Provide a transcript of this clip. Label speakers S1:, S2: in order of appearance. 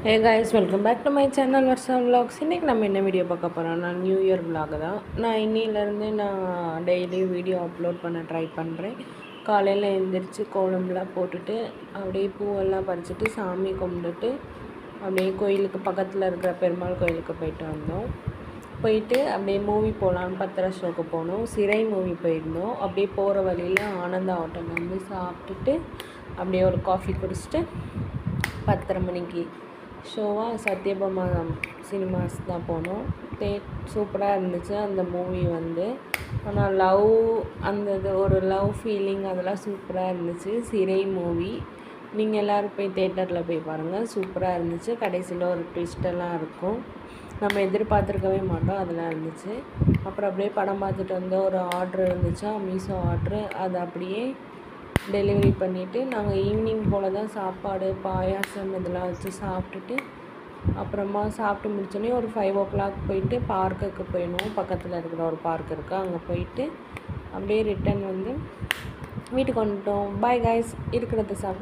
S1: Hey guys, welcome back to my channel Varsha Vlogs. இன்றைக்கி நம்ம என்ன வீடியோ பார்க்க போகிறோம்னா நியூ இயர் vlog தான். நான் இன்னிலேருந்து நான் டெய்லி வீடியோ அப்லோட் பண்ண ட்ரை பண்ணுறேன். காலையில் எழுந்திரிச்சு கோலம்லாம் போட்டுட்டு அப்படியே பூவெல்லாம் பறிச்சுட்டு சாமி கும்பிட்டுட்டு அப்படியே கோயிலுக்கு பக்கத்தில் இருக்கிற பெருமாள் கோயிலுக்கு போயிட்டு வந்தோம். போயிட்டு அப்படியே மூவி போகலான்னு பத்திர ஷோக்கு போனோம். சிறை மூவி போயிருந்தோம். அப்படியே போகிற வழியில் ஆனந்தா ஹோட்டலில் வந்து சாப்பிட்டுட்டு அப்படியே ஒரு காஃபி குடிச்சிட்டு 10:30 மணிக்கு ஷோவாக சத்யபாமா சினிமாஸ் தான் போனோம். சூப்பராக இருந்துச்சு அந்த மூவி வந்து. ஆனால் ஒரு லவ் ஃபீலிங் அதெல்லாம் சூப்பராக இருந்துச்சு. சிறை மூவி நீங்கள் எல்லோரும் போய் தேட்டரில் போய் பாருங்கள், சூப்பராக இருந்துச்சு. கடைசியில் ஒரு ட்விஸ்டெல்லாம் இருக்கும், நம்ம எதிர்பார்த்துருக்கவே மாட்டோம், அதெல்லாம் இருந்துச்சு. அப்புறம் அப்படியே படம் பார்த்துட்டு வந்து ஒரு ஆர்ட்ரு இருந்துச்சா, மீஷோ ஆர்ட்ரு, அது அப்படியே டெலிவரி பண்ணிவிட்டு நாங்கள் ஈவினிங் போல் தான் சாப்பாடு பாயாசம் இதெல்லாம் வச்சு சாப்பிட்டுட்டு அப்புறமா சாப்பிட்டு முடிச்சோடனே ஒரு 5 o'clock போயிட்டு பார்க்குக்கு போயிடணும். பக்கத்தில் இருக்கிற ஒரு பார்க் இருக்குது, அங்கே போயிட்டு அப்படியே ரிட்டன் வந்து வீட்டுக்கு வந்துட்டோம். பாய் கைஸ், இருக்கிறத சாப்பிட்டு